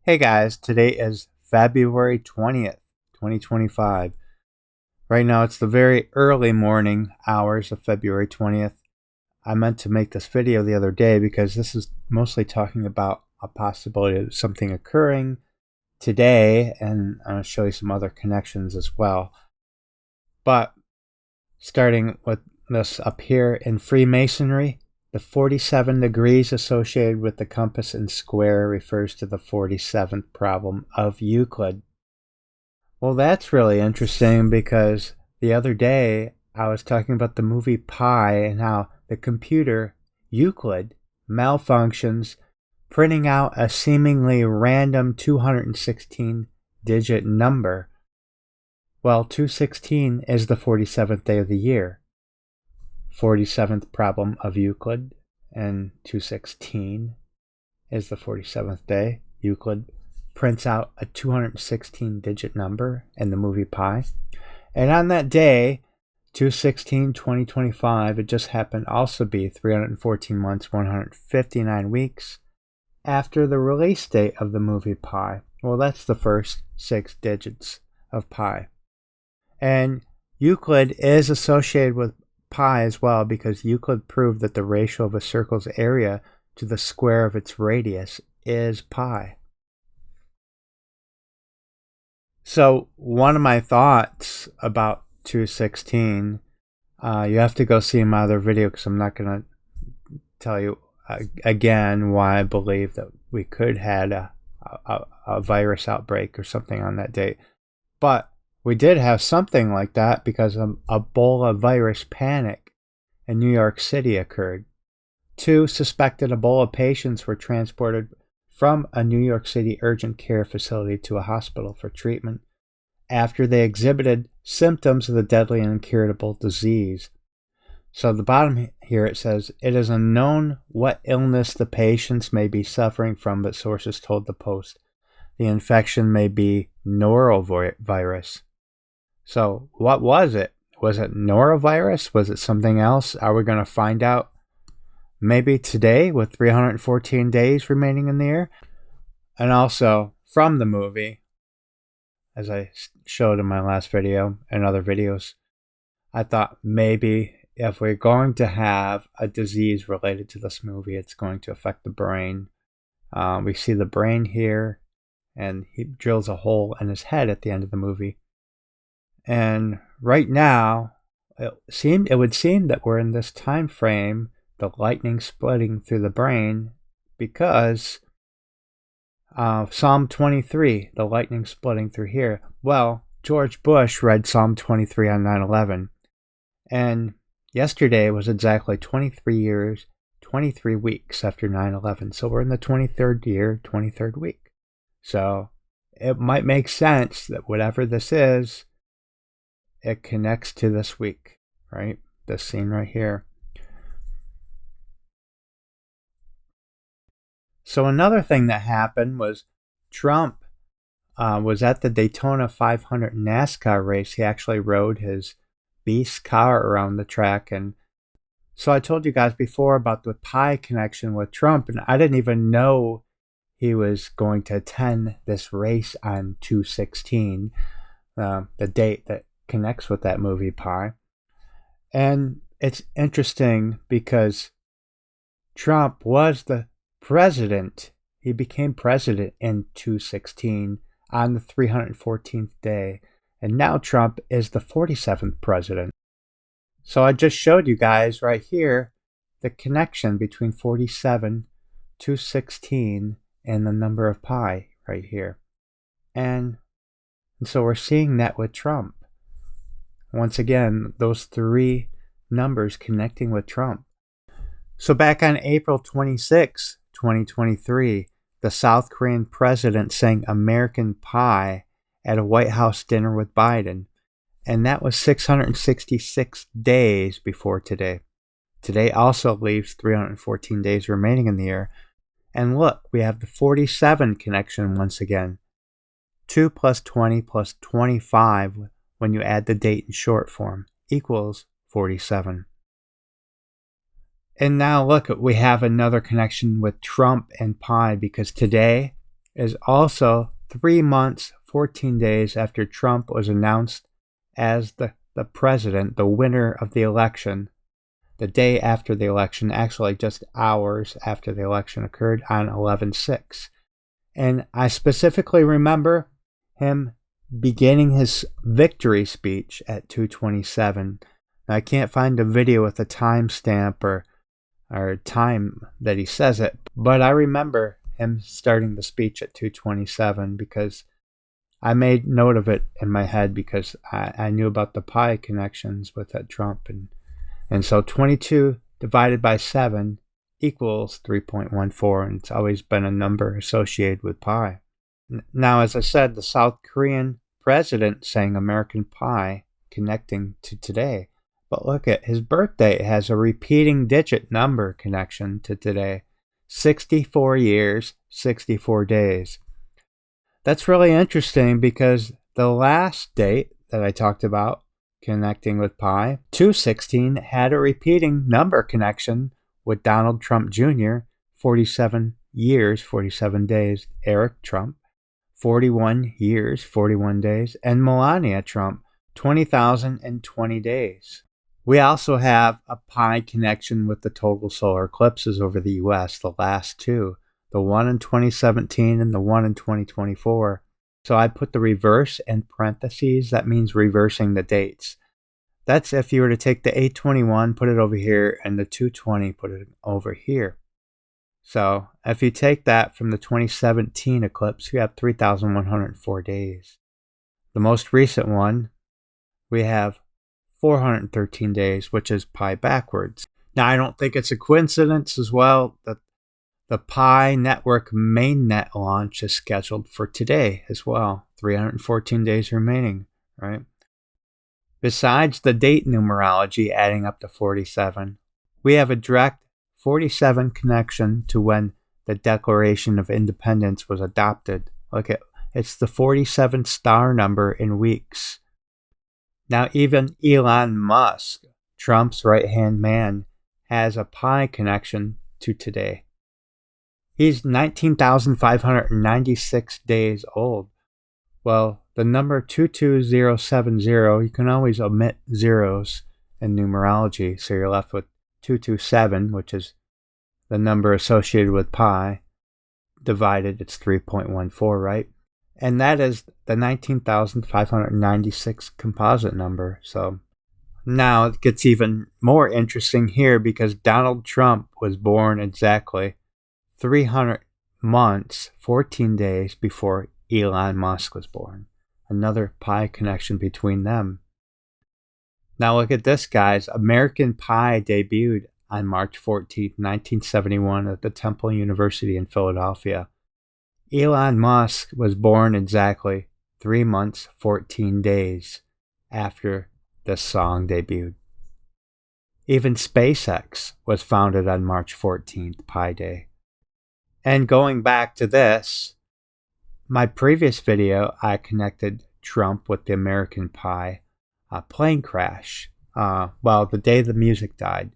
Hey guys, today is February 20th, 2025. Right now it's the very early morning hours of February 20th. I meant to make this video the other day because this is mostly talking about a possibility of something occurring today, and I'm going to show you some other connections as well. But starting with this up here in Freemasonry, the 47 degrees associated with the compass and square refers to the 47th problem of Euclid. Well, that's really interesting because the other day I was talking about the movie Pi and how the computer, Euclid, malfunctions, printing out a seemingly random 216-digit number. Well, 216 is the 47th day of the year. 47th problem of Euclid, and 216 is the 47th day. Euclid prints out a 216-digit number in the movie Pi. And on that day, 2/16/2025, it just happened to also be 314 months, 159 weeks after the release date of the movie Pi. Well, that's the first 6 digits of Pi. And Euclid is associated with Pi as well because Euclid proved that the ratio of a circle's area to the square of its radius is pi. So one of my thoughts about 216, you have to go see my other video because I'm not going to tell you again why I believe that we could have a virus outbreak or something on that date. But we did have something like that because Ebola virus panic in New York City occurred. 2 suspected Ebola patients were transported from a New York City urgent care facility to a hospital for treatment after they exhibited symptoms of the deadly and incurable disease. So at the bottom here it says, it is unknown what illness the patients may be suffering from, but sources told the Post the infection may be norovirus. So what was it? Was it norovirus? Was it something else? Are we going to find out maybe today with 314 days remaining in the year? And also from the movie, as I showed in my last video and other videos, I thought maybe if we're going to have a disease related to this movie, it's going to affect the brain. We see the brain here, and he drills a hole in his head at the end of the movie. And right now, it would seem that we're in this time frame, the lightning splitting through the brain, because Psalm 23, the lightning splitting through here. Well, George Bush read Psalm 23 on 9/11, and yesterday was exactly 23 years, 23 weeks after 9/11. So we're in the 23rd year, 23rd week. So it might make sense that whatever this is, it connects to this week, right? This scene right here. So another thing that happened was Trump was at the Daytona 500 NASCAR race. He actually rode his beast car around the track. And so I told you guys before about the Pi connection with Trump, and I didn't even know he was going to attend this race on 2/16, the date that connects with that movie Pi. And it's interesting because Trump was the president. He became president in 2/16 on the 314th day. And now Trump is the 47th president. So I just showed you guys right here the connection between 47, 2/16, and the number of pi right here. And so we're seeing that with Trump. Once again, those 3 numbers connecting with Trump. So back on April 26, 2023, the South Korean president sang American Pie at a White House dinner with Biden. And that was 666 days before today. Today also leaves 314 days remaining in the year. And look, we have the 47 connection once again. 2 plus 20 plus 25 when you add the date in short form equals 47. And now look, we have another connection with Trump and Pi because today is also 3 months, 14 days after Trump was announced as the president, the winner of the election. The day after the election, actually just hours after the election occurred, on 11/6. And I specifically remember him beginning his victory speech at 2:27. I can't find a video with a timestamp or time that he says it, but I remember him starting the speech at 2:27 because I made note of it in my head because I knew about the pi connections with that Trump. And so 22 divided by 7 equals 3.14, and it's always been a number associated with pi. Now, as I said, the South Korean president sang American Pie connecting to today. But look at his birthday. It has a repeating digit number connection to today. 64 years, 64 days. That's really interesting because the last date that I talked about connecting with pi, 216, had a repeating number connection with Donald Trump Jr., 47 years, 47 days. Eric Trump, 41 years, 41 days. And Melania Trump, 20,020 days. We also have a pi connection with the total solar eclipses over the U.S., the last two, the one in 2017 and the one in 2024. So I put the reverse in parentheses. That means reversing the dates. That's if you were to take the 821, put it over here, and the 220, put it over here. So if you take that from the 2017 eclipse, you have 3,104 days. The most recent one, we have 413 days, which is pi backwards. Now, I don't think it's a coincidence as well that the Pi Network mainnet launch is scheduled for today as well. 314 days remaining, right? Besides the date numerology adding up to 47, we have a direct 47 connection to when the Declaration of Independence was adopted. Look at it's the 47 star number in weeks. Now, even Elon Musk, Trump's right-hand man, has a pi connection to today. He's 19,596 days old. Well, the number 22070, you can always omit zeros in numerology, so you're left with 227, which is the number associated with pi, divided, it's 3.14, right? And that is the 19,596 composite number. So now it gets even more interesting here because Donald Trump was born exactly 300 months, 14 days before Elon Musk was born. Another pi connection between them. Now look at this, guys. American Pie debuted on March 14, 1971 at the Temple University in Philadelphia. Elon Musk was born exactly 3 months, 14 days after this song debuted. Even SpaceX was founded on March 14th, Pi Day. And going back to this, my previous video, I connected Trump with the American Pie plane crash. The day the music died.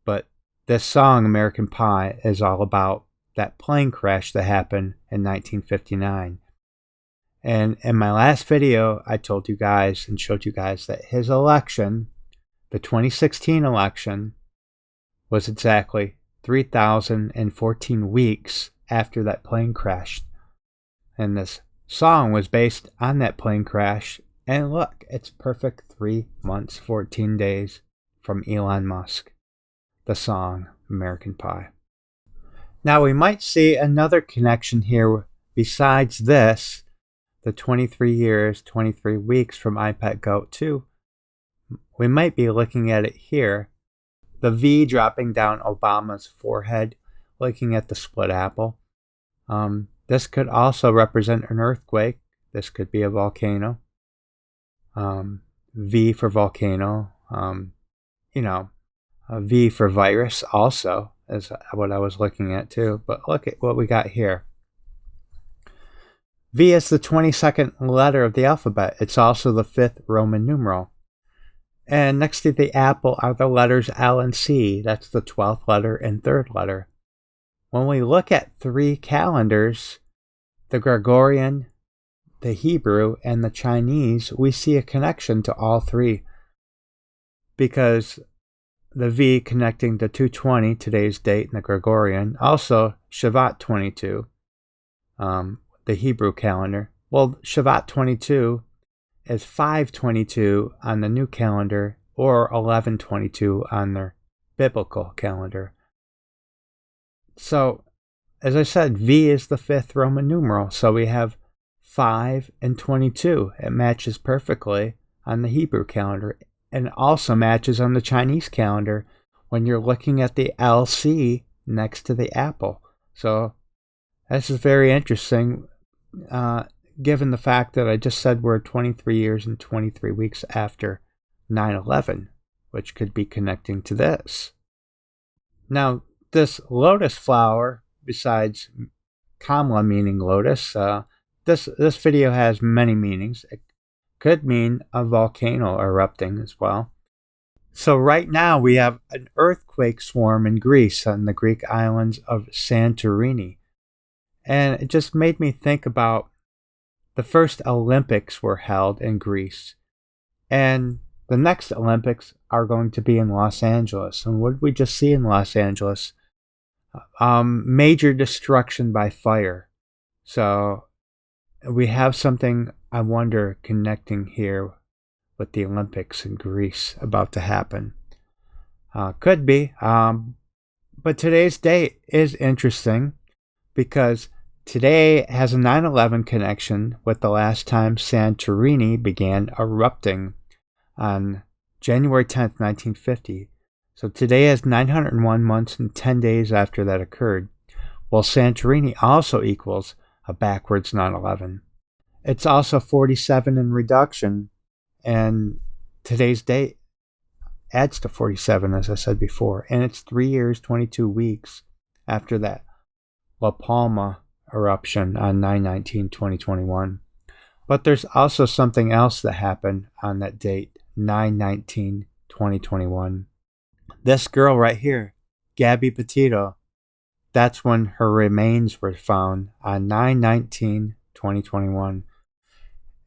But this song, American Pie, is all about that plane crash that happened in 1959. And in my last video, I told you guys and showed you guys that his election, the 2016 election, was exactly 3,014 weeks after that plane crashed. And this song was based on that plane crash. And look, it's perfect 3 months, 14 days from Elon Musk. The song, American Pie. Now we might see another connection here besides this, the 23 years, 23 weeks from iPad Goat 2. We might be looking at it here. The V dropping down Obama's forehead, looking at the split apple. This could also represent an earthquake. This could be a volcano. V for volcano. A V for virus also is what I was looking at too. But look at what we got here. V is the 22nd letter of the alphabet. It's also the 5th Roman numeral. And next to the apple are the letters L and C. That's the 12th letter and 3rd letter. When we look at 3 calendars, the Gregorian, the Hebrew, and the Chinese, we see a connection to all three, because the V connecting to 220, today's date in the Gregorian, also Shavat 22, the Hebrew calendar. Well, Shavat 22 is 522 on the new calendar, or 1122 on their biblical calendar. So, as I said, V is the fifth Roman numeral. So we have 5 and 22. It matches perfectly on the Hebrew calendar, and also matches on the Chinese calendar when you're looking at the LC next to the apple. So this is very interesting, given the fact that I just said we're 23 years and 23 weeks after 9/11, which could be connecting to this. Now, this lotus flower, besides Kamla meaning lotus, this video has many meanings. It could mean a volcano erupting as well. So right now we have an earthquake swarm in Greece, on the Greek islands of Santorini. And it just made me think about the first Olympics were held in Greece. And the next Olympics are going to be in Los Angeles. And what did we just see in Los Angeles? Major destruction by fire. So we have something, I wonder, connecting here with the Olympics in Greece about to happen. Could be. But today's date is interesting because today has a 9/11 connection with the last time Santorini began erupting on January 10th, 1950. So today is 901 months and 10 days after that occurred. Well, Santorini also equals a backwards 9/11. It's also 47 in reduction, and today's date adds to 47, as I said before, and it's 3 years, 22 weeks after that La Palma eruption on 9/19/2021. But there's also something else that happened on that date, 9/19/2021. This girl right here, Gabby Petito, that's when her remains were found on 9/19/2021.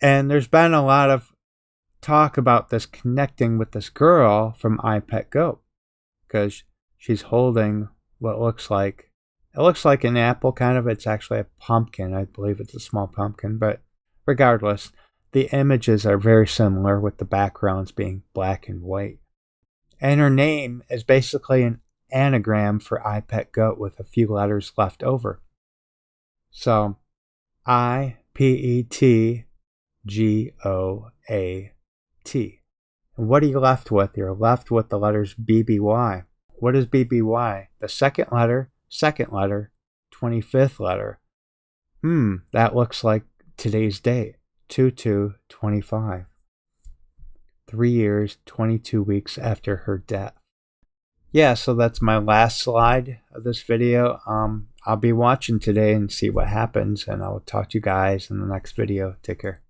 And there's been a lot of talk about this connecting with this girl from iPetGoat, because she's holding what looks like, it looks like an apple kind of. It's actually a pumpkin. I believe it's a small pumpkin, but regardless, the images are very similar, with the backgrounds being black and white. And her name is basically an anagram for iPetGoat with a few letters left over. So IPETGOAT. And what are you left with? You're left with the letters BBY. What is BBY? The second letter, 25th letter. That looks like today's date, 2/2/25. 3 years, 22 weeks after her death. Yeah, so that's my last slide of this video. I'll be watching today and see what happens, and I'll talk to you guys in the next video. Take care.